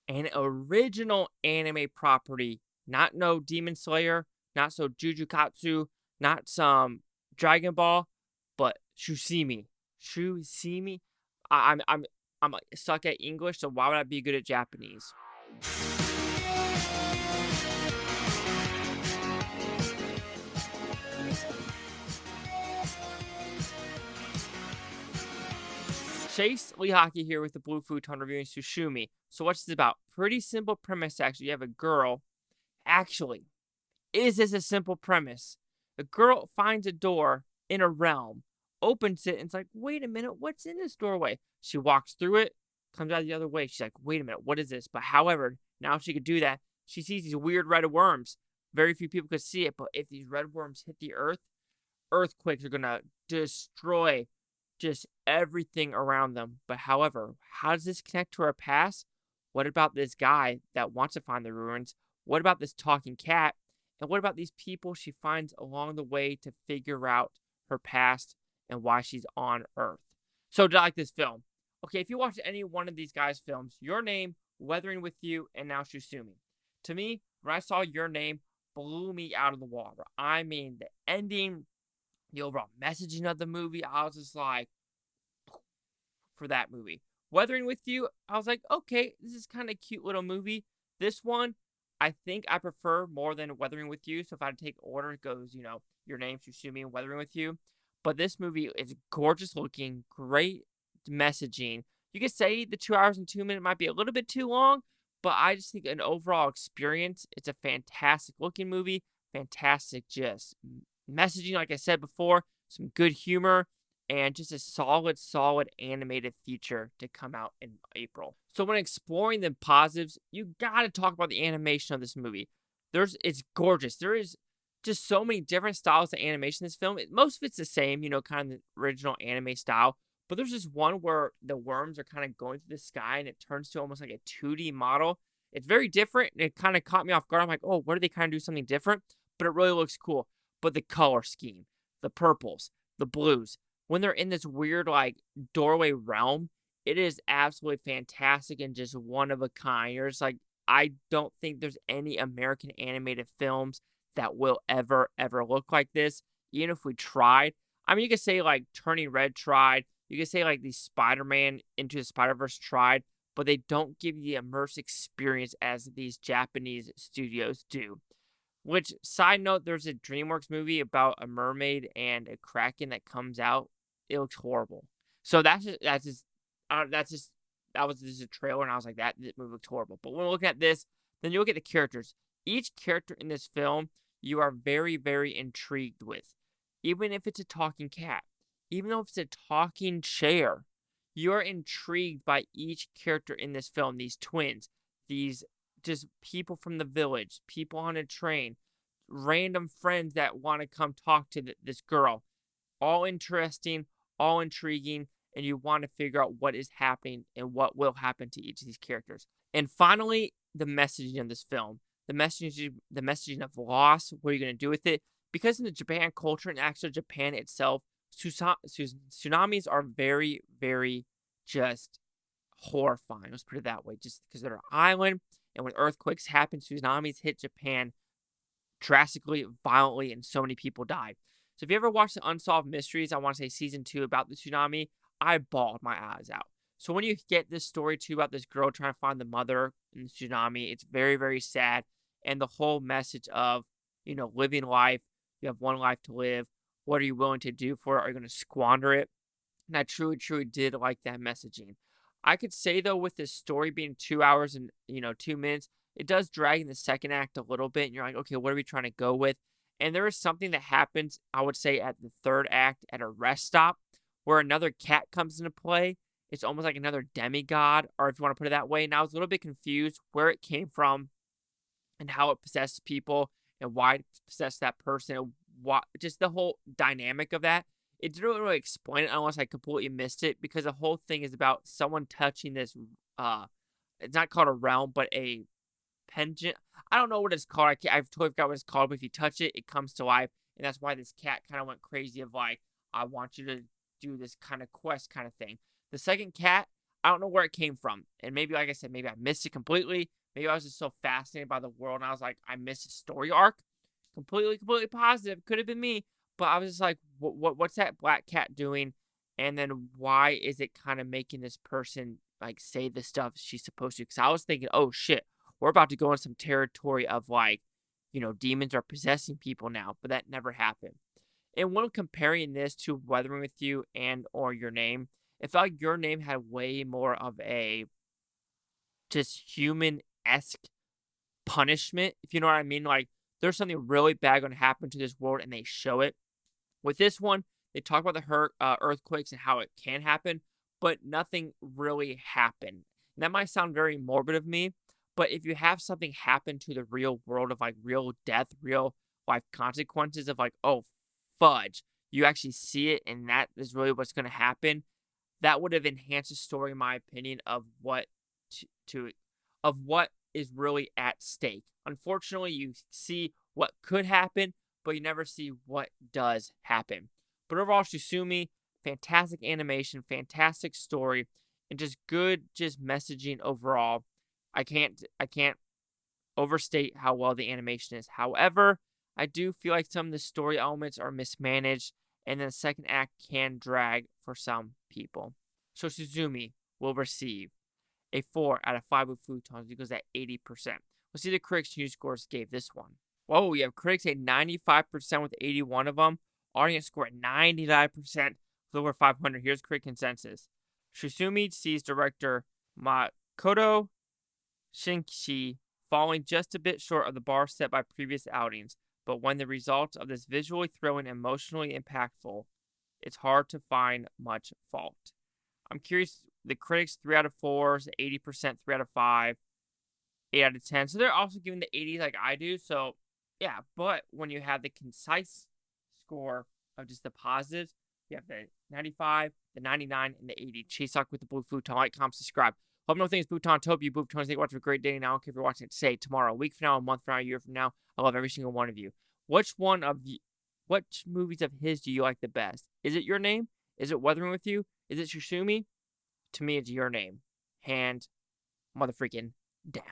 an original anime property, not no Demon Slayer, not so Jujutsu, not some Dragon Ball, but Shushimi. Shushimi. I'm like, suck at English, so why would I be good at Japanese? Chase Lee Hockey here with the Blue Futon reviewing Suzume. So what's this about? Pretty simple premise, actually. You have a girl. Actually, is this a simple premise? A girl finds a door in a realm, opens it, and it's like, wait a minute, what's in this doorway? She walks through it, comes out the other way. She's like, wait a minute, what is this? But however, now she could do that. She sees these weird red worms. Very few people could see it, but if these red worms hit the earth, earthquakes are going to destroy just everything around them. But however, how does this connect to her past? What about this guy that wants to find the ruins? What about this talking cat? And what about these people she finds along the way to figure out her past and why she's on Earth? So, do I like this film? Okay, if you watch any one of these guys' films, Your Name, Weathering with You, and now Suzume. To me, when I saw Your Name, blew me out of the water. I mean, the ending, the overall messaging of the movie, I was just like, for that movie. Weathering with You, I was like, okay, this is kind of cute little movie. This one, I think I prefer more than Weathering with You. So if I had to take order, it goes, Your Name, Suzume, and Weathering with You. But this movie is gorgeous looking, great messaging. You could say the 2 hours and 2 minutes might be a little bit too long, but I just think an overall experience, it's a fantastic looking movie, fantastic just messaging, like I said before, some good humor, and just a solid animated feature to come out in April. So when exploring the positives, you gotta talk about the animation of this movie. It's gorgeous. There is just so many different styles of animation in this film. Most of it's the same, kind of the original anime style. But there's this one where the worms are kind of going through the sky and it turns to almost like a 2D model. It's very different and it kind of caught me off guard. I'm like, oh, where do they kind of do something different? But it really looks cool. But the color scheme, the purples, the blues, when they're in this weird like doorway realm, it is absolutely fantastic and just one of a kind. You're just like, I don't think there's any American animated films that will ever look like this, even if we tried. I mean, you could say like Turning Red tried. You could say like the Spider-Man Into the Spider-Verse tried, but they don't give you the immersive experience as these Japanese studios do. Which, side note, there's a DreamWorks movie about a mermaid and a kraken that comes out. It looks horrible. So that was just a trailer, and I was like, this movie looks horrible. But when we're looking at this, then you look at the characters. Each character in this film, you are very intrigued with. Even if it's a talking cat, even though if it's a talking chair, you're intrigued by each character in this film. These twins, these just people from the village, people on a train, random friends that want to come talk to this girl. All interesting, all intriguing, and you want to figure out what is happening and what will happen to each of these characters. And finally, the messaging of this film. The messaging of loss, what are you going to do with it? Because in the Japan culture and actually Japan itself, tsunamis are very just horrifying. Let's put it that way. Just because they're an island, and when earthquakes happen, tsunamis hit Japan drastically, violently, and so many people died. So if you ever watched the Unsolved Mysteries, I want to say season 2 about the tsunami, I bawled my eyes out. So when you get this story too about this girl trying to find the mother in the tsunami, it's very sad. And the whole message of, living life, you have one life to live. What are you willing to do for it? Are you going to squander it? And I truly did like that messaging. I could say, though, with this story being 2 hours and, 2 minutes, it does drag in the second act a little bit. And you're like, okay, what are we trying to go with? And there is something that happens, I would say, at the third act at a rest stop where another cat comes into play. It's almost like another demigod, or if you want to put it that way. And I was a little bit confused where it came from and how it possessed people and why it possessed that person and just the whole dynamic of that. It didn't really explain it unless I completely missed it, because the whole thing is about someone touching this, it's not called a realm, but a pendant. I don't know what it's called. I've totally forgot what it's called, but if you touch it, it comes to life. And that's why this cat kind of went crazy of like, I want you to do this kind of quest kind of thing. The second cat, I don't know where it came from. And maybe, like I said, maybe I missed it completely. Maybe I was just so fascinated by the world, and I was like, I missed a story arc. Completely positive. Could have been me. But I was just like, what's that black cat doing? And then why is it kind of making this person like say the stuff she's supposed to? Because I was thinking, oh shit, we're about to go in some territory of like, demons are possessing people now. But that never happened. And when comparing this to Weathering with You and or Your Name, it felt like Your Name had way more of a just human-esque punishment, if you know what I mean. Like, there's something really bad going to happen to this world, and they show it. With this one, they talk about the earthquakes and how it can happen, but nothing really happened. And that might sound very morbid of me, but if you have something happen to the real world of like real death, real life consequences of like, oh, fudge, you actually see it, and that is really what's going to happen, that would have enhanced the story, in my opinion, of what of what is really at stake. Unfortunately, you see what could happen, but you never see what does happen. But overall, Suzume, fantastic animation, fantastic story, and just good messaging overall. I can't overstate how well the animation is. However, I do feel like some of the story elements are mismanaged, and then the second act can drag for some people. So Suzume will receive a 4 out of 5 with Futons because at 80%. We'll see the critics' news scores gave this one. Whoa, we have critics at 95% with 81 of them. Audience score at 99% with over 500. Here's critic consensus. Suzume sees director Makoto Shinkai falling just a bit short of the bar set by previous outings, but when the results of this visually thrilling and emotionally impactful, it's hard to find much fault. I'm curious, the critics 3 out of 4s, 80% 3 out of 5, 8 out of 10. So they're also giving the 80s like I do. So yeah, but when you have the concise score of just the positives, you have the 95, the 99, and the 80. Chase Talk with the Blue Futon. Like, comment, subscribe. Hope no things Futon. Hope you Blue Futons. Thank you for a great day now. I don't care if you're watching it today, tomorrow, a week from now, a month from now, a year from now. I love every single one of you. Which movies of his do you like the best? Is it Your Name? Is it Weathering with You? Is it Suzume? To me, it's Your Name. Hand motherfreaking down.